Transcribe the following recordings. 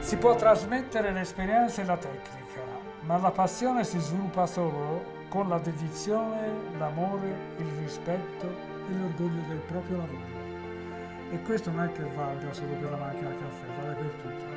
Si può trasmettere l'esperienza e la tecnica, ma la passione si sviluppa solo con la dedizione, l'amore, il rispetto e l'orgoglio del proprio lavoro. E questo non è che valga solo per la macchina da caffè, vale per tutto.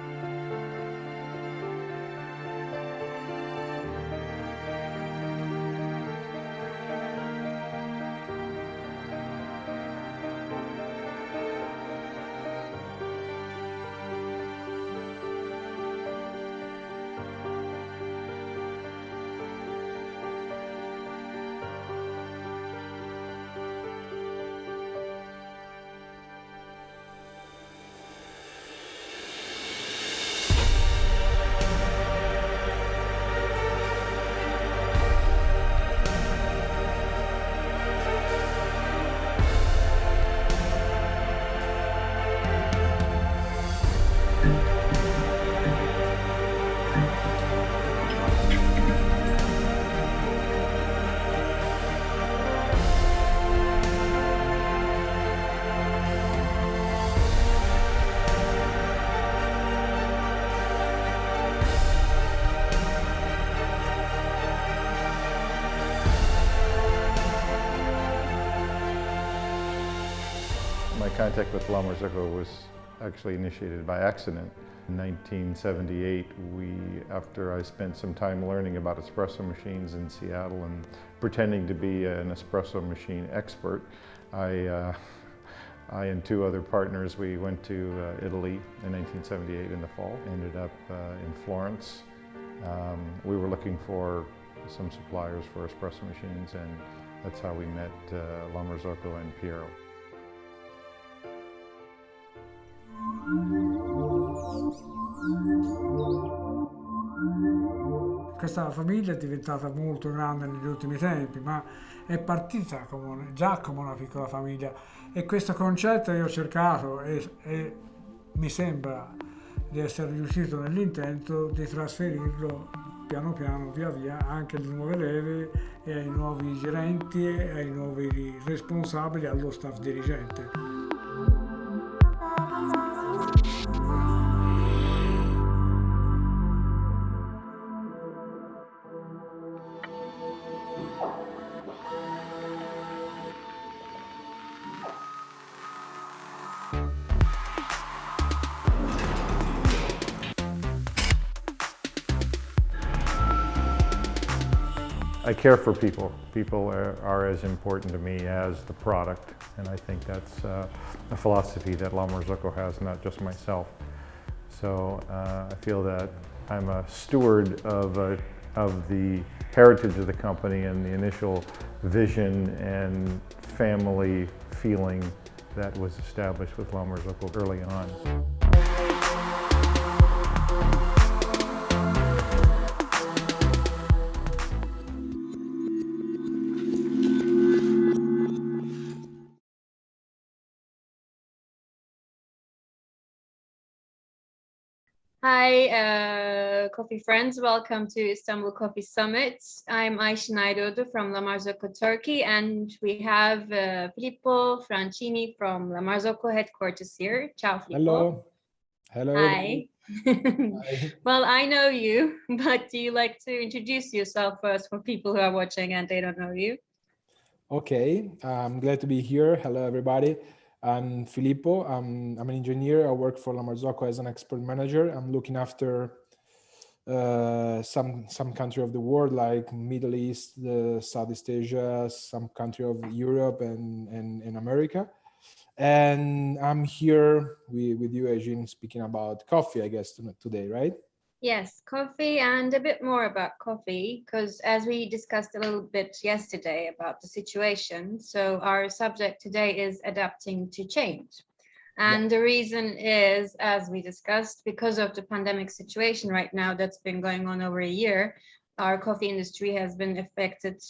My contact with La Marzocco was actually initiated by accident. In 1978, after I spent some time learning about espresso machines in Seattle and pretending to be an espresso machine expert, I and two other partners, we went to Italy in 1978 in the fall, ended up in Florence. We were looking for some suppliers for espresso machines, and that's how we met La Marzocco and Piero. Questa famiglia è diventata molto grande negli ultimi tempi, ma è partita già come una piccola famiglia, e questo concetto io ho cercato e mi sembra di essere riuscito nell'intento di trasferirlo piano piano, via via, anche alle nuove leve e ai nuovi gerenti e ai nuovi responsabili, allo staff dirigente. I care for people. People are as important to me as the product, and I think that's a philosophy that La Marzocco has, not just myself. So I feel that I'm a steward of the heritage of the company and the initial vision and family feeling that was established with La Marzocco early on. Hi, coffee friends. Welcome to Istanbul Coffee Summit. I'm Ayşin Aydoğdu from La Marzocco, Turkey, and we have Filippo Francini from La Marzocco headquarters here. Ciao, Filippo. Hello. Hello. Hi. Hi. Well, I know you, but do you like to introduce yourself first for people who are watching and they don't know you? Okay, I'm glad to be here. Hello, everybody. I'm Filippo. I'm an engineer. I work for La Marzocco as an export manager. I'm looking after some country of the world, like Middle East, Southeast Asia, some country of Europe and America. And I'm here with you, Ayşin, speaking about coffee, I guess, today, right? Yes, coffee, and a bit more about coffee, because as we discussed a little bit yesterday about the situation, so our subject today is adapting to change. And the reason is, as we discussed, because of the pandemic situation right now that's been going on over a year, our coffee industry has been affected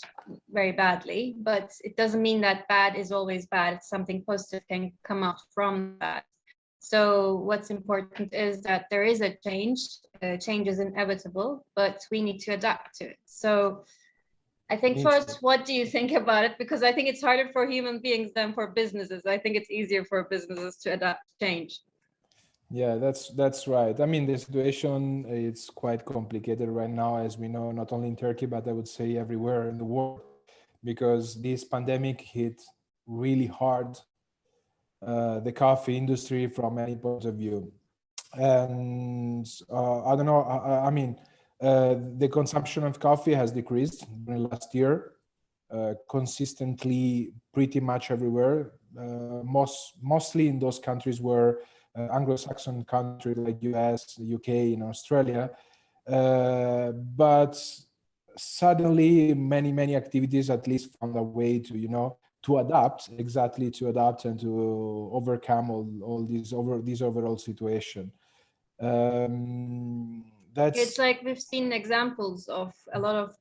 very badly, but it doesn't mean that bad is always bad. It's something positive can come out from that. So what's important is that there is a change. Change is inevitable, but we need to adapt to it. So I think first, what do you think about it? Because I think it's harder for human beings than for businesses. I think it's easier for businesses to adapt to change. Yeah, that's right. I mean, the situation is quite complicated right now, as we know, not only in Turkey, but I would say everywhere in the world, because this pandemic hit really hard the coffee industry from any point of view. And I don't know, I mean, the consumption of coffee has decreased during last year, consistently pretty much everywhere, mostly in those countries where Anglo-Saxon countries like US, UK, and Australia. But suddenly many activities at least found a way to, to adapt and to overcome all this overall situation. It's like we've seen examples of a lot of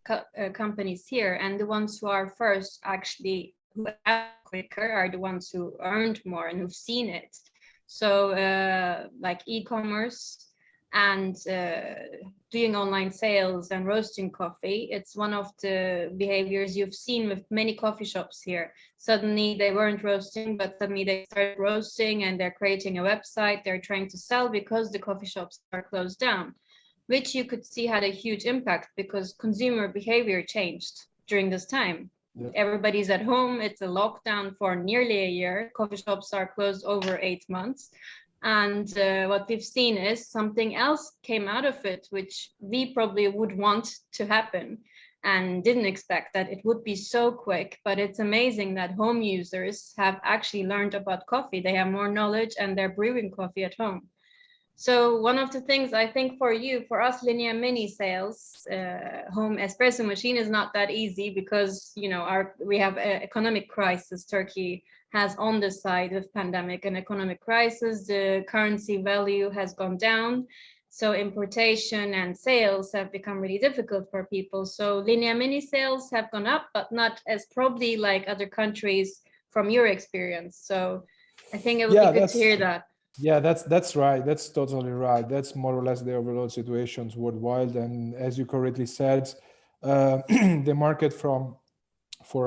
companies here, and the ones who are first actually who act quicker are the ones who earned more and who've seen it. So like e-commerce and doing online sales and roasting coffee, it's one of the behaviors you've seen with many coffee shops here. Suddenly they weren't roasting, but suddenly they started roasting, and they're creating a website, they're trying to sell because the coffee shops are closed down, which you could see had a huge impact because consumer behavior changed during this time. Yeah. Everybody's at home, it's a lockdown for nearly a year, coffee shops are closed over 8 months. And what we've seen is something else came out of it, which we probably would want to happen and didn't expect that it would be so quick. But it's amazing that home users have actually learned about coffee. They have more knowledge and they're brewing coffee at home. So one of the things I think for us Linea Mini sales, home espresso machine is not that easy because, we have an economic crisis. Turkey has on the side of pandemic and economic crisis, the currency value has gone down. So importation and sales have become really difficult for people. So Linea Mini sales have gone up, but not as probably like other countries from your experience. So I think it would be good to hear that. Yeah, that's right. That's totally right. That's more or less the overall situations worldwide. And as you correctly said, the market for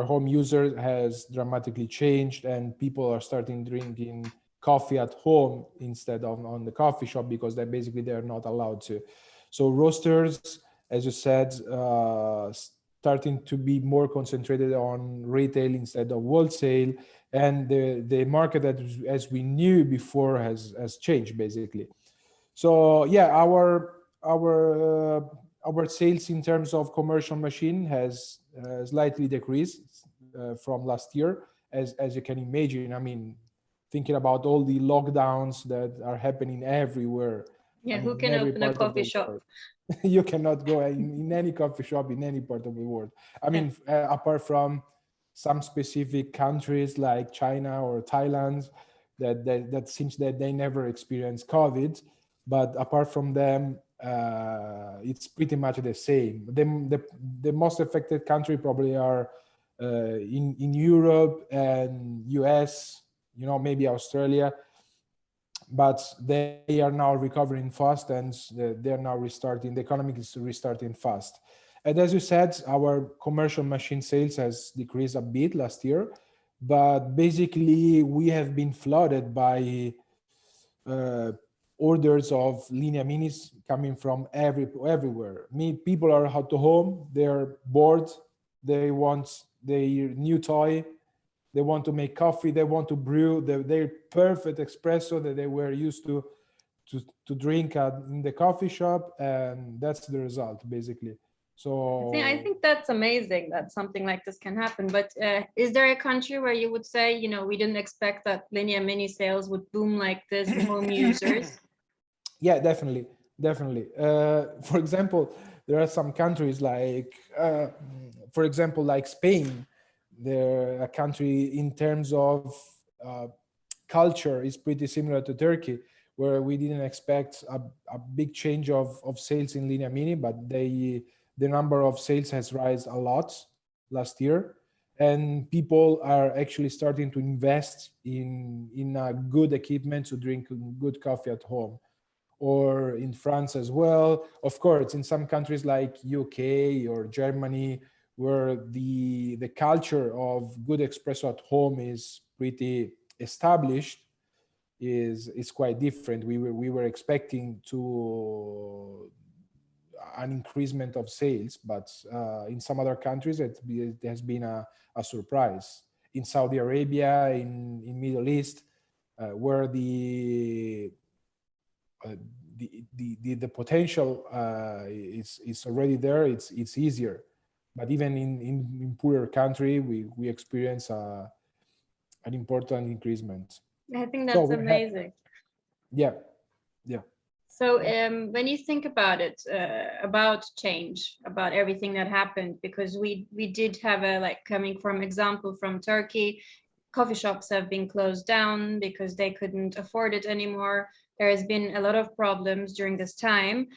home users has dramatically changed, and people are starting drinking coffee at home instead of on the coffee shop because they're not allowed to. So roasters, as you said, starting to be more concentrated on retail instead of wholesale, and the market that as we knew before has changed basically. So yeah, our sales in terms of commercial machine has slightly decreased from last year, as you can imagine. I mean, thinking about all the lockdowns that are happening everywhere. Yeah, who can open a coffee shop? You cannot go in any coffee shop in any part of the world. I mean, apart from some specific countries like China or Thailand, that seems that they never experienced COVID. But apart from them, it's pretty much the same. The most affected country probably are in Europe and US, maybe Australia. But they are now recovering fast, and they're now restarting. The economy is restarting fast. And as you said, our commercial machine sales has decreased a bit last year, but basically we have been flooded by orders of Linea Minis coming from everywhere. People are at home, they're bored, they want their new toy, they want to make coffee, they want to brew their perfect espresso that they were used to drink in the coffee shop, and that's the result basically. So I think that's amazing that something like this can happen. But is there a country where you would say, we didn't expect that Linea Mini sales would boom like this, the home users? Yeah, definitely. For example, there are some countries like, for example, like Spain. They're a country in terms of culture is pretty similar to Turkey, where we didn't expect a big change of sales in Linea Mini, but the number of sales has risen a lot last year, and people are actually starting to invest in a good equipment to drink good coffee at home. Or in France as well. Of course, in some countries like UK or Germany, where the culture of good espresso at home is pretty established, is quite different. We were expecting to an increasement of sales, but in some other countries it has been a surprise. In Saudi Arabia, in Middle East, where the potential is already there, it's easier. But even in poorer country, we experience an important increasement. I think that's amazing. Yeah. So when you think about it, about change, about everything that happened, because we did have coming from example from Turkey, coffee shops have been closed down because they couldn't afford it anymore. There has been a lot of problems during this time,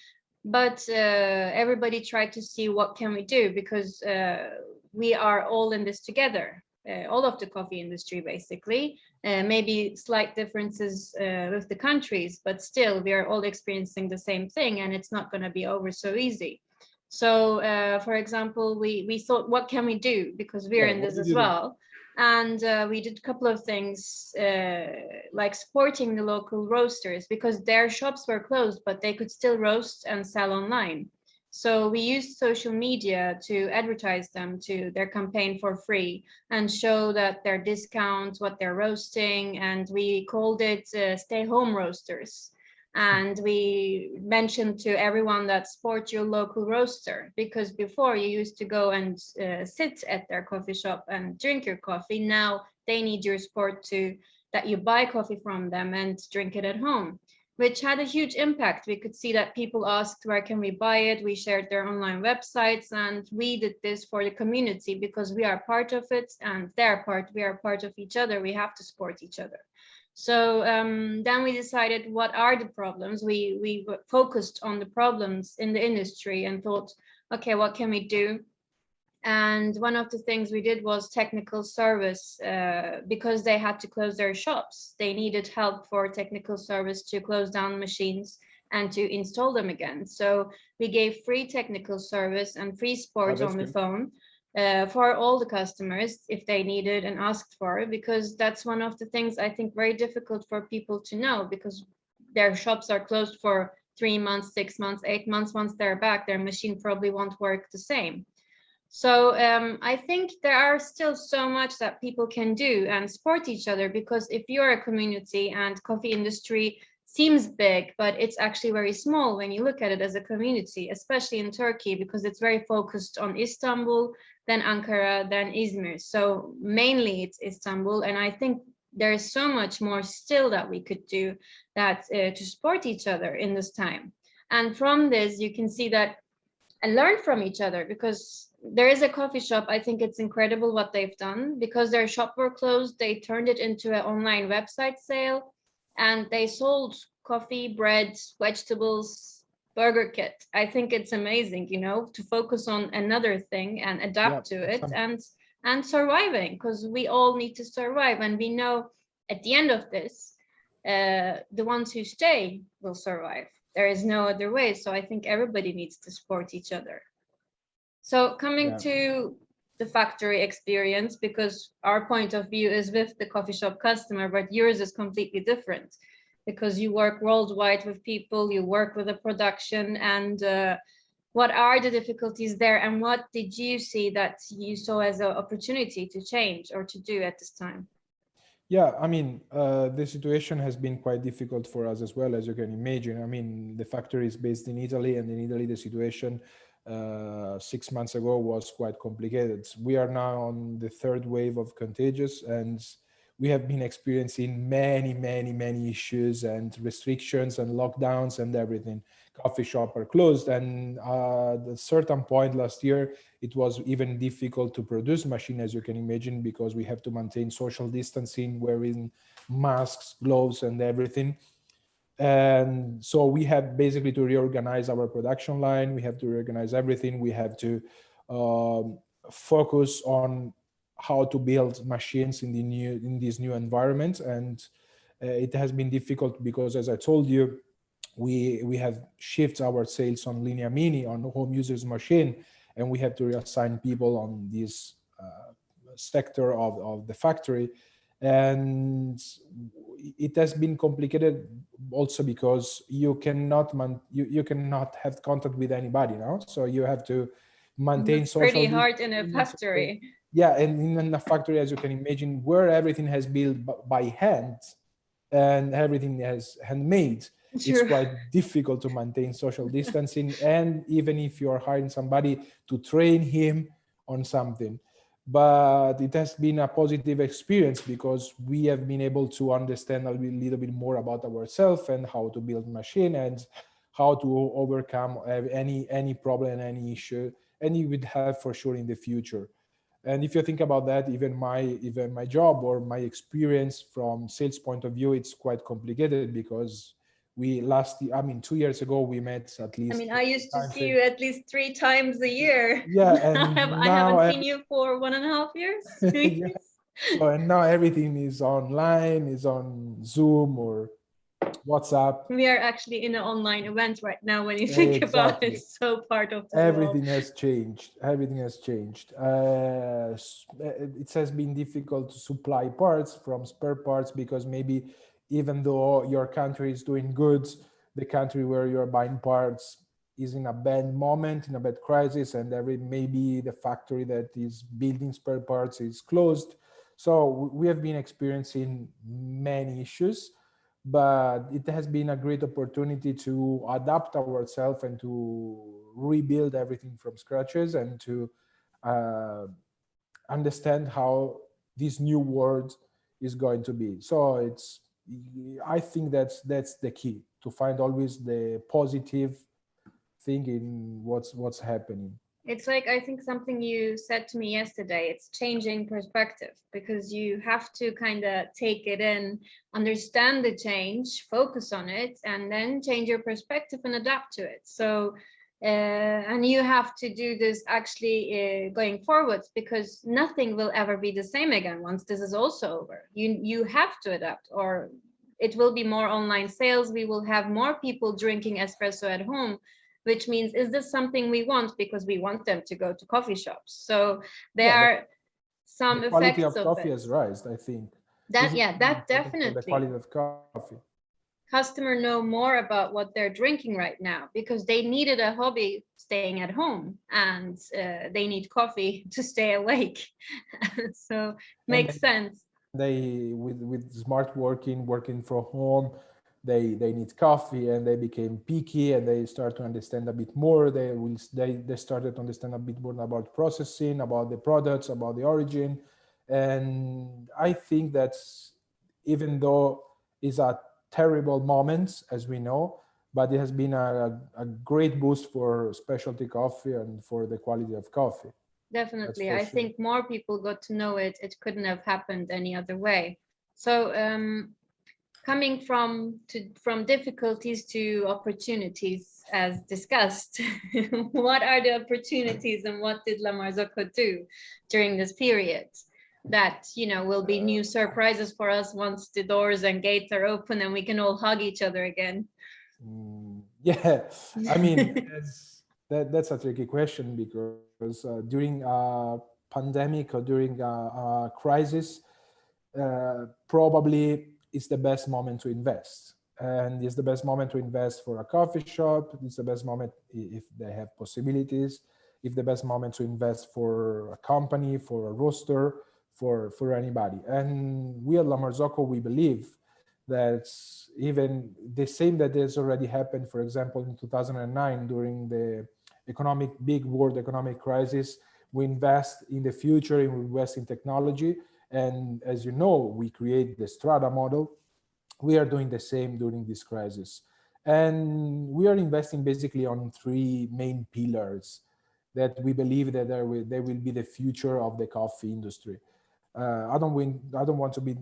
but everybody tried to see what can we do, because we are all in this together. All of the coffee industry, basically. Maybe slight differences with the countries, but still we are all experiencing the same thing, and it's not going to be over so easy. So, for example, we thought, what can we do? Because we're in this as well. And we did a couple of things, like supporting the local roasters, because their shops were closed, but they could still roast and sell online. So we used social media to advertise them to their campaign for free and show that their discounts, what they're roasting, and we called it Stay Home Roasters. And we mentioned to everyone that support your local roaster, because before you used to go and sit at their coffee shop and drink your coffee. Now they need your support that you buy coffee from them and drink it at home, which had a huge impact. We could see that people asked, where can we buy it? We shared their online websites, and we did this for the community because we are part of it and we are part of each other. We have to support each other. So then we decided, what are the problems? We focused on the problems in the industry and thought, okay, what can we do? And one of the things we did was technical service, because they had to close their shops. They needed help for technical service to close down machines and to install them again. So we gave free technical service and free support on the phone for all the customers if they needed and asked for it, because that's one of the things I think very difficult for people to know, because their shops are closed for 3 months, 6 months, 8 months. Once they're back, their machine probably won't work the same. So I think there are still so much that people can do and support each other, because if you're a community, and coffee industry seems big, but it's actually very small when you look at it as a community, especially in Turkey, because it's very focused on Istanbul, then Ankara, then Izmir. So mainly it's Istanbul, and I think there is so much more still that we could do that to support each other in this time. And from this, you can see that and learn from each other, because there is a coffee shop. I think it's incredible what they've done, because their shop were closed. They turned it into an online website sale, and they sold coffee, bread, vegetables, burger kit. I think it's amazing, to focus on another thing and adapt to it and surviving, because we all need to survive. And we know at the end of this, the ones who stay will survive. There is no other way. So I think everybody needs to support each other. So coming to the factory experience, because our point of view is with the coffee shop customer, but yours is completely different, because you work worldwide with people, you work with a production, and what are the difficulties there, and what did you see that you saw as an opportunity to change or to do at this time? Yeah, I mean, the situation has been quite difficult for us as well, as you can imagine. I mean, the factory is based in Italy, and in Italy, the situation 6 months ago was quite complicated. We are now on the third wave of contagious, and we have been experiencing many issues and restrictions and lockdowns and everything. Coffee shops are closed, and at a certain point last year, it was even difficult to produce machine, as you can imagine, because we have to maintain social distancing, wearing masks, gloves, and everything. And so we have basically to reorganize our production line. We have to reorganize everything. We have to focus on how to build machines in this new environment. And it has been difficult because, as I told you, we have shifted our sales on Linea Mini, on home users machine, and we have to reassign people on this sector of the factory. And it has been complicated also because you cannot you cannot have contact with anybody now, so you have to maintain It's social pretty hard in a distance. factory. Yeah, and in a factory, as you can imagine, where everything has built by hand and everything is handmade, it's True. quite difficult to maintain social distancing, and even if you're hiring somebody to train him on something. But it has been a positive experience because we have been able to understand a little bit more about ourselves and how to build machine and how to overcome any problem, any issue, and you would have for sure in the future. And if you think about that, even my job or my experience from sales point of view, it's quite complicated because we 2 years ago we met at least. I mean, I used to times see you at least 3 times a year. Yeah, and I haven't seen you for 1.5 years. Yeah. So and now everything is online, is on Zoom or WhatsApp. We are actually in an online event right now when you think about it. So part of the Everything world. has changed. Everything has changed. It has been difficult to supply parts from spare parts because maybe even though your country is doing good, the country where you're buying parts is in a bad moment, in a bad crisis, and maybe the factory that is building spare parts is closed. So we have been experiencing many issues, but it has been a great opportunity to adapt ourselves and to rebuild everything from scratches and to uh, understand how this new world is going to be. So I think that's the key, to find always the positive thing in what's happening. It's like, I think something you said to me yesterday, it's changing perspective, because you have to kind of take it in, understand the change, focus on it, and then change your perspective and adapt to it. So, and you have to do this actually going forwards, because nothing will ever be the same again once this is also over. You have to adapt, or it will be more online sales. We will have more people drinking espresso at home, which means, is this something we want? Because we want them to go to coffee shops. So there are some the effects quality of of coffee it. has risen, I think. That, This yeah, is that important for definitely. the quality of coffee. Customer know more about what they're drinking right now, because they needed a hobby staying at home, and they need coffee to stay awake. So makes sense. They with smart working from home, they need coffee, and they became picky, and they start to understand a bit more. They started to understand a bit more about processing, about the products, about the origin. And I think that's, even though it's a terrible moment, as we know, but it has been a great boost for specialty coffee and for the quality of coffee. Definitely. for I sure. think more people got to know it. It couldn't have happened any other way. So coming from difficulties to opportunities, as discussed, what are the opportunities, and what did La Marzocco do during this period that, you know, will be new surprises for us once the doors and gates are open and we can all hug each other again? Yeah, I mean, that's a tricky question, because during a pandemic or during a crisis, probably it's the best moment to invest. And it's the best moment to invest for a coffee shop. It's the best moment if they have possibilities. It's the best moment to invest for a company, for a roaster, for anybody. And we at La Marzocco, we believe that even the same that has already happened, for example, in 2009 during the big world economic crisis, we invest in the future, and we invest in technology. And as you know, we create the Strada model. We are doing the same during this crisis. And we are investing basically on 3 main pillars that we believe that they will be the future of the coffee industry. I don't want to be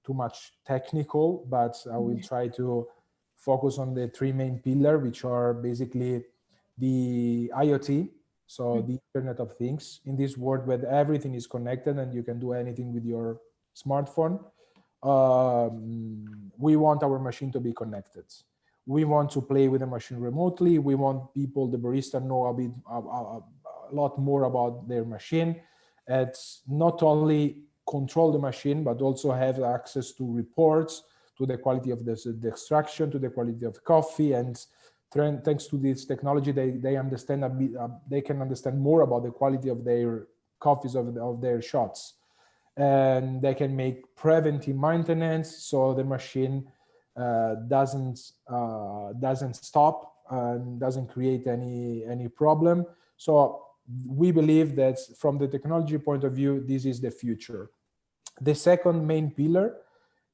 too much technical, but I will try to focus on the 3 main pillars, which are basically the IoT, so the Internet of Things. In this world where everything is connected and you can do anything with your smartphone, we want our machine to be connected. We want to play with the machine remotely. We want people, the barista, know a lot more about their machine. It's not only control the machine, but also have access to reports, to the quality of the extraction, to the quality of coffee. And thanks to this technology, they understand a bit, they can understand more about the quality of their coffees, of their shots. And they can make preventive maintenance, so the machine doesn't stop and doesn't create any problem. So we believe that from the technology point of view, this is the future. The second main pillar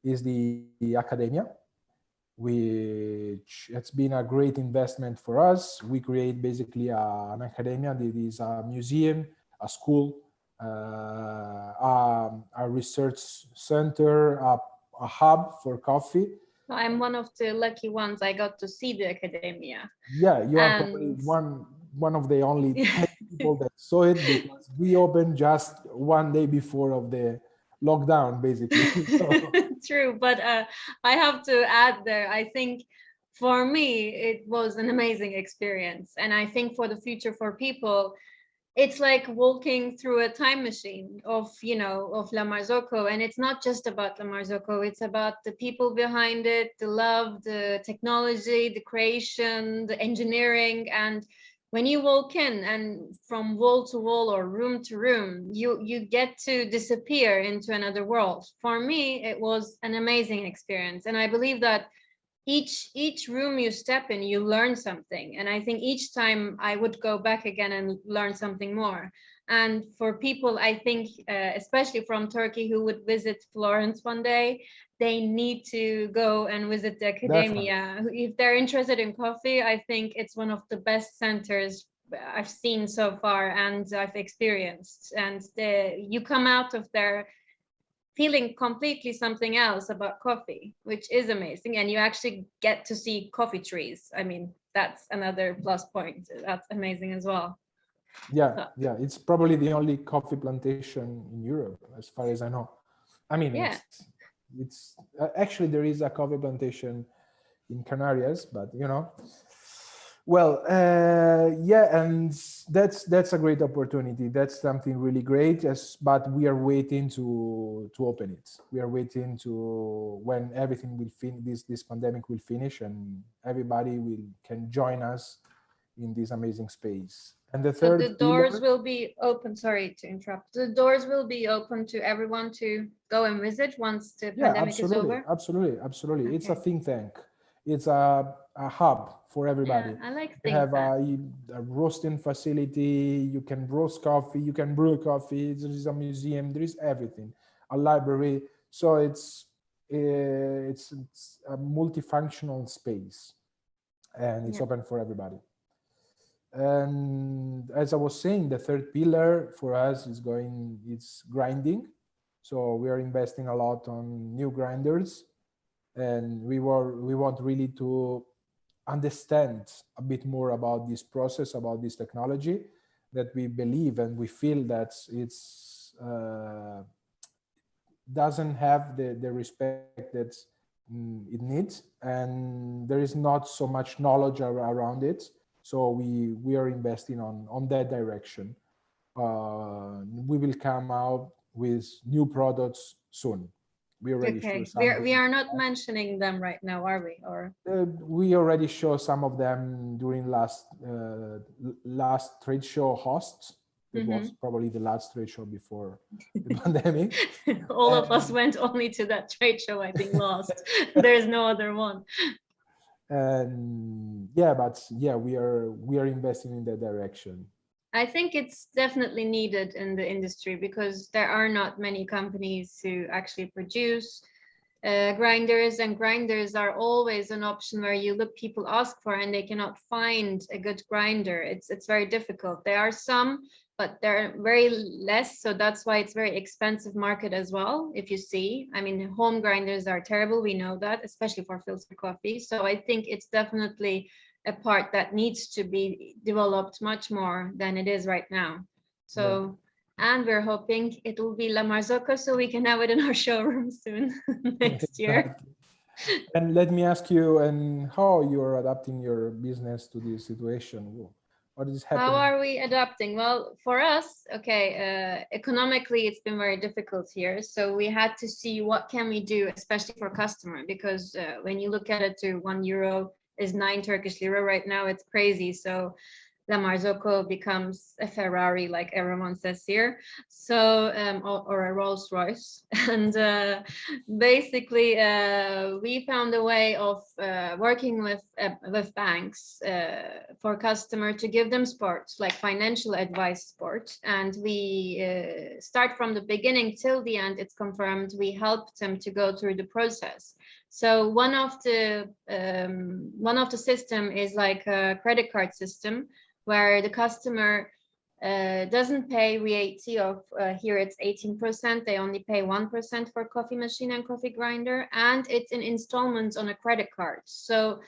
is the academia, which has been a great investment for us. We create basically an academia that is a museum, a school, a research center, a hub for coffee. I'm one of the lucky ones. I got to see the academia. Yeah, you are probably one of the only 10 people that saw it, because we opened just one day before of the lockdown, basically. True, but I have to add there, I think for me, it was an amazing experience. And I think for the future, for people, it's like walking through a time machine of La Marzocco. And it's not just about La Marzocco, it's about the people behind it, the love, the technology, the creation, the engineering. And when you walk in, and from wall to wall or room to room, you get to disappear into another world. For me, it was an amazing experience. And I believe that each room you step in, you learn something. And I think each time I would go back again and learn something more. And for people, I think, especially from Turkey, who would visit Florence one day, they need to go and visit the academia. Definitely. If they're interested in coffee, I think it's one of the best centers I've seen so far and I've experienced. And you come out of there feeling completely something else about coffee, which is amazing. And you actually get to see coffee trees. I mean, that's another plus point. That's amazing as well. Yeah, it's probably the only coffee plantation in Europe, as far as I know. I mean, yeah. It's actually, there is a coffee plantation in Canarias, but well, yeah, and that's a great opportunity. That's something really great. But we are waiting to open it. We are waiting to when everything will finish. This pandemic will finish, and everybody can join us in this amazing space. And the third, so the doors will be open. Sorry to interrupt. The doors will be open to everyone to go and visit once the pandemic is over. Absolutely. Okay. It's a think tank. It's a hub for everybody. Yeah, I like you have a roasting facility. You can roast coffee. You can brew coffee. There is a museum. There is everything. A library. So it's a multifunctional space, and it's open for everybody. And as I was saying, the third pillar for us it's grinding. So we are investing a lot on new grinders, and we want really to understand a bit more about this process, about this technology, that we believe and we feel that it's doesn't have the respect that it needs, and there is not so much knowledge around it. So we are investing on that direction. We will come out with new products soon. We already show some. We are not mentioning them right now, are we? Or we already show some of them during last trade show hosts. It was probably the last trade show before the pandemic. All of us went only to that trade show, I think, last. There's no other one. And we are investing in that direction. I think it's definitely needed in the industry, because there are not many companies who actually produce grinders, and grinders are always an option where people ask for and they cannot find a good grinder. It's very difficult. There are some, but they're very less, so that's why it's very expensive market as well. If you see, I mean, home grinders are terrible, we know that, especially for filter coffee. So I think it's definitely a part that needs to be developed much more than it is right now. So, and we're hoping it will be La Marzocco, so we can have it in our showroom soon next year. And let me ask you, and how you are adapting your business to this situation? What is How happening? are we adapting? Well, for us, economically, it's been very difficult here. So we had to see what can we do, especially for customer, because when you look at it, to €1 is 9 Turkish lira right now. It's crazy. So La Marzocco becomes a Ferrari, like everyone says here, so or a Rolls Royce. And basically, we found a way of working with banks for customer to give them support, like financial advice support. And we start from the beginning till the end. It's confirmed. We help them to go through the process. So one of the system is like a credit card system, where the customer doesn't pay VAT of here it's 18%. They only pay 1% for coffee machine and coffee grinder, and it's in installments on a credit card. So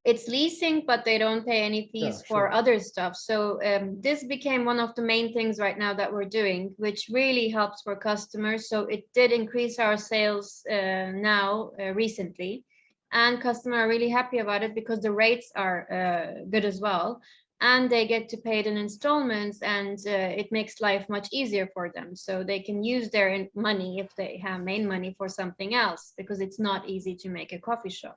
it's leasing, but they don't pay any fees for other stuff. So this became one of the main things right now that we're doing, which really helps for customers. So it did increase our sales now recently, and customers are really happy about it because the rates are good as well. And they get to pay it in installments, and it makes life much easier for them. So they can use their money, if they have main money, for something else, because it's not easy to make a coffee shop.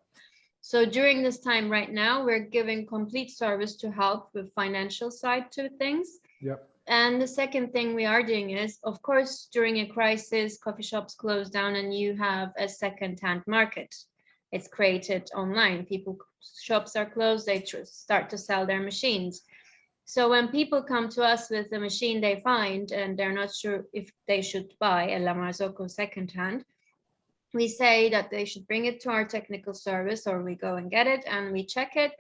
So during this time right now, we're giving complete service to help with financial side to things. Yep. And the second thing we are doing is, of course, during a crisis, coffee shops close down and you have a second-hand market. It's created online. Shops are closed, they start to sell their machines. So when people come to us with a machine they find and they're not sure if they should buy a La Marzocco secondhand, we say that they should bring it to our technical service, or we go and get it and we check it.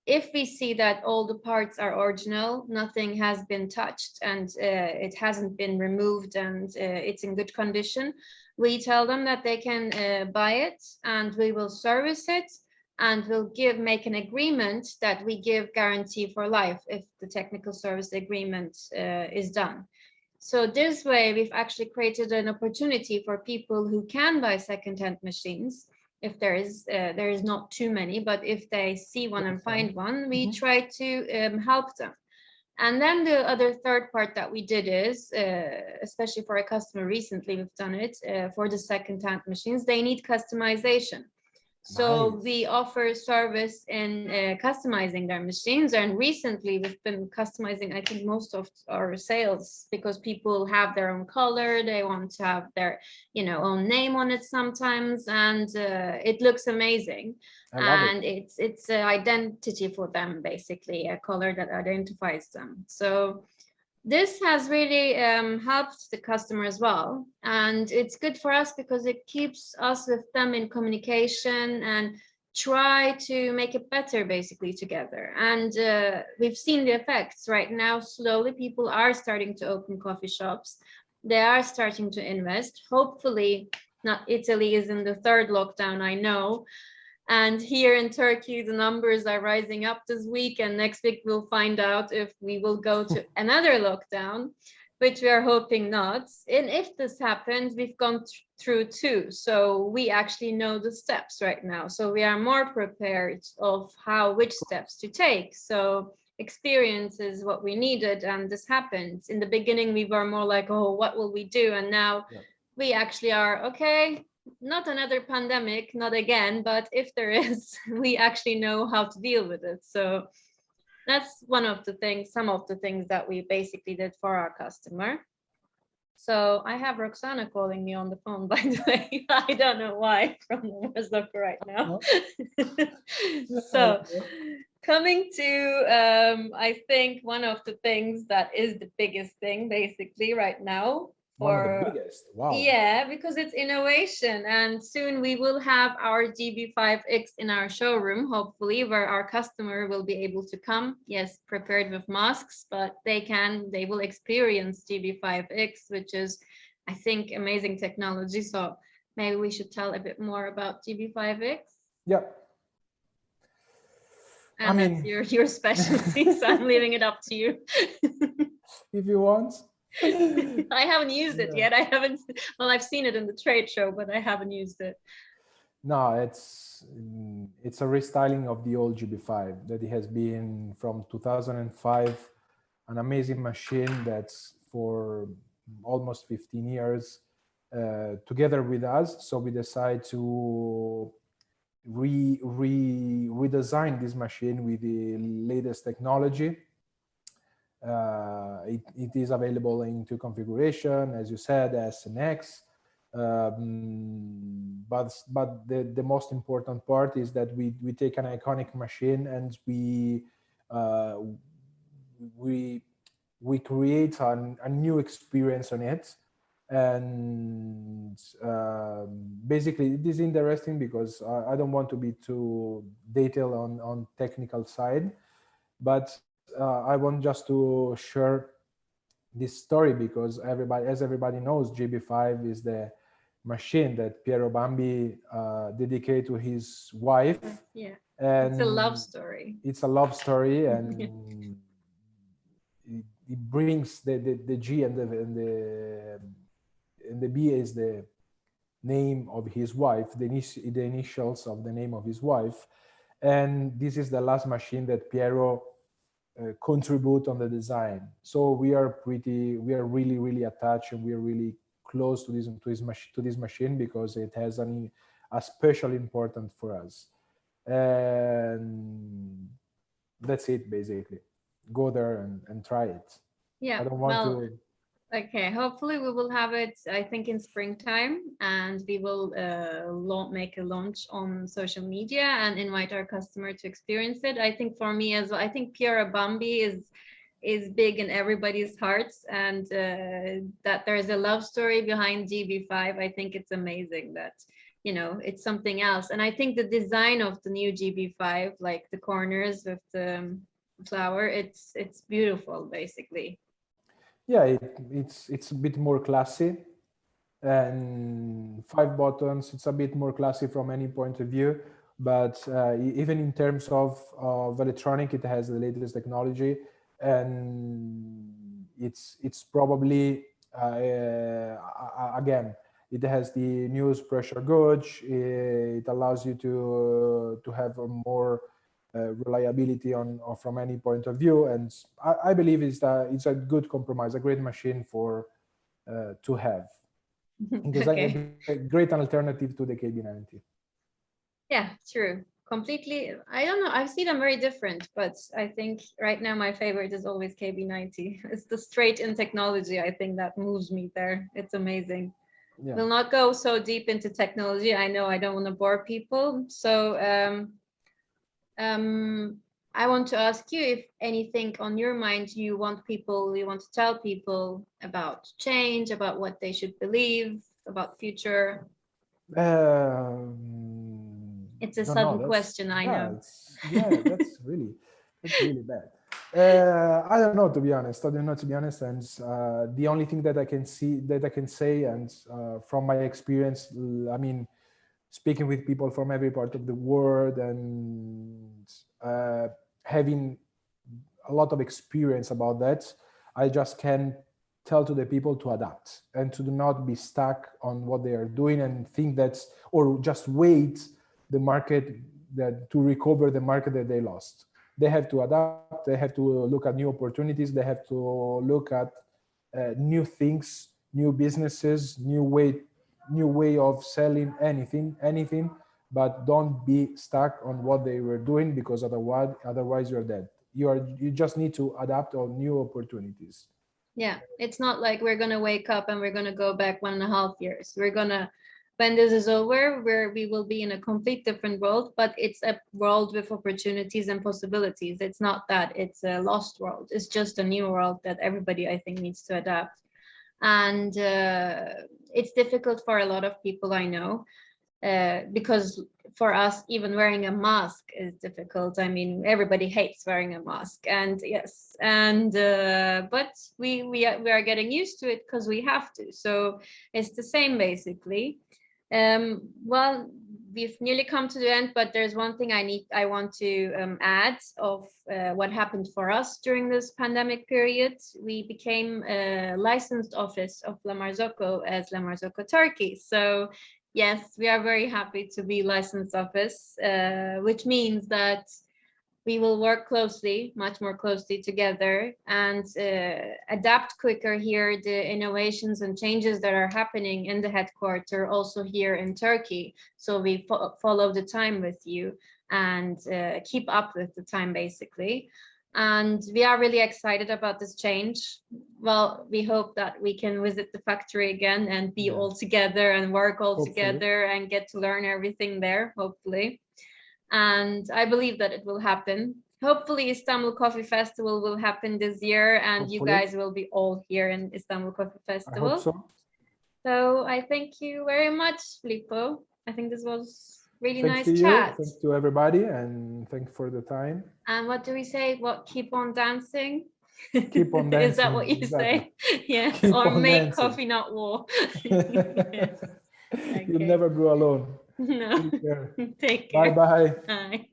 If we see that all the parts are original, nothing has been touched, and it hasn't been removed, and it's in good condition, we tell them that they can buy it, and we will service it, and we'll make an agreement that we give guarantee for life if the technical service agreement is done. So this way, we've actually created an opportunity for people who can buy secondhand machines. If there is not too many, but if they see one and find one, we try to help them. And then the other third part that we did is, especially for a customer recently, we've done it for the secondhand machines, they need customization. So Nice. we offer service in customizing their machines, and recently we've been customizing, I think, most of our sales, because people have their own color, they want to have their own name on it sometimes, and it looks amazing. And it's an identity for them, basically, a color that identifies them. So this has really helped the customer as well. And it's good for us because it keeps us with them in communication and try to make it better, basically, together. And we've seen the effects right now. Slowly, people are starting to open coffee shops. They are starting to invest. Hopefully, not Italy is in the third lockdown, I know. And here in Turkey, the numbers are rising up this week, and next week we'll find out if we will go to another lockdown, which we are hoping not. And if this happens, we've gone through two, so we actually know the steps right now. So we are more prepared of which steps to take. So experience is what we needed, and this happened. In the beginning, we were more like, oh, what will we do? And now we actually are, okay, not another pandemic, not again, but if there is, we actually know how to deal with it. So that's some of the things that we basically did for our customer. So I have Roxana calling me on the phone, by the way. I don't know why, from the Marzocco right now. So coming to, I think one of the things that is the biggest thing basically right now. One of the biggest. Wow. Yeah, because it's innovation, and soon we will have our GB5X in our showroom, hopefully, where our customer will be able to come, yes, prepared with masks, but they will experience GB5X, which is, I think, amazing technology. So maybe we should tell a bit more about GB5X. Yep. And that's your specialty, so I'm leaving it up to you. If you want. I haven't used it yet. I've seen it in the trade show, but I haven't used it. No, it's a restyling of the old GB5 that it has been from 2005 an amazing machine that's for almost 15 years together with us. So we decided to redesign this machine with the latest technology. It is available in two configuration, as you said, S and X. But the most important part is that we take an iconic machine and we create a new experience on it. And basically it is interesting because I don't want to be too detailed on technical side, but I want just to share this story because as everybody knows, GB5 is the machine that Piero Bambi dedicated to his wife. Yeah, and it's a love story. It's a love story, and it brings the G and the B is the name of his wife, the initials of the name of his wife. And this is the last machine that Piero contribute on the design. So we are really, really attached, and we are really close to this machine because it has a special importance for us. And that's it, basically. Go there and try it. Yeah, I don't want to. Okay, hopefully we will have it, I think, in springtime, and we will make a launch on social media and invite our customer to experience it. I think for me as well, I think Piero Bambi is big in everybody's hearts, and that there's a love story behind GB5. I think it's amazing that, it's something else. And I think the design of the new GB5, like the corners with the flower, it's beautiful, basically. Yeah, it's a bit more classy, and 5 buttons. It's a bit more classy from any point of view, but even in terms of electronic, it has the latest technology, and it's probably again, it has the newest pressure gauge. It allows you to have a more reliability from any point of view, and I believe it's a good compromise, a great machine for to have. Because Okay. a great alternative to the KB90. Yeah, true. Completely. I don't know. I see them very different, but I think right now my favorite is always KB90. It's the straight in technology. I think that moves me there. It's amazing. Yeah. We'll not go so deep into technology. I know I don't want to bore people. So I want to ask you if anything on your mind you want to tell people about change, about what they should believe, about future. It's a sudden question, I know. That's really bad. I don't know, to be honest. And the only thing that I can say, and from my experience, I mean, speaking with people from every part of the world and having a lot of experience about that, I just can tell to the people to adapt and to not be stuck on what they are doing and think or just wait the market to recover the market that they lost. They have to adapt. They have to look at new opportunities. They have to look at new things, new businesses, new way of selling anything, but don't be stuck on what they were doing, because otherwise you're dead. You just need to adapt on new opportunities. Yeah, it's not like we're gonna wake up and we're gonna go back 1.5 years. When this is over, where we will be in a complete different world, but it's a world with opportunities and possibilities. It's not that it's a lost world. It's just a new world that everybody, I think, needs to adapt. And it's difficult for a lot of people, I know, because for us, even wearing a mask is difficult. I mean, everybody hates wearing a mask, and yes, and but we are getting used to it because we have to. So it's the same, basically. Well, we've nearly come to the end, but there's one thing I want to add of what happened for us during this pandemic period. We became a licensed office of La Marzocco as La Marzocco Turkey. So yes, we are very happy to be licensed office, which means that we will work closely, much more closely together, and adapt quicker here the innovations and changes that are happening in the headquarters, also here in Turkey. So we follow the time with you and keep up with the time, basically. And we are really excited about this change. Well, we hope that we can visit the factory again and be all together and work all Hopefully. together and get to learn everything there, hopefully. And I believe that it will happen. Hopefully Istanbul Coffee Festival will happen this year and you Hopefully. guys will be all here in Istanbul Coffee I Festival. hope so. So I thank you very much, Filippo. I think this was really Thanks nice to chat. you. Thanks to everybody, and thanks for the time. And what do we say? What, keep on dancing? Keep on Is that dancing, what you exactly. say? Yeah. Keep Or on make dancing. coffee, not war. Yes. You'll Okay. never go alone. No. Take care. Take care. Bye bye. Bye.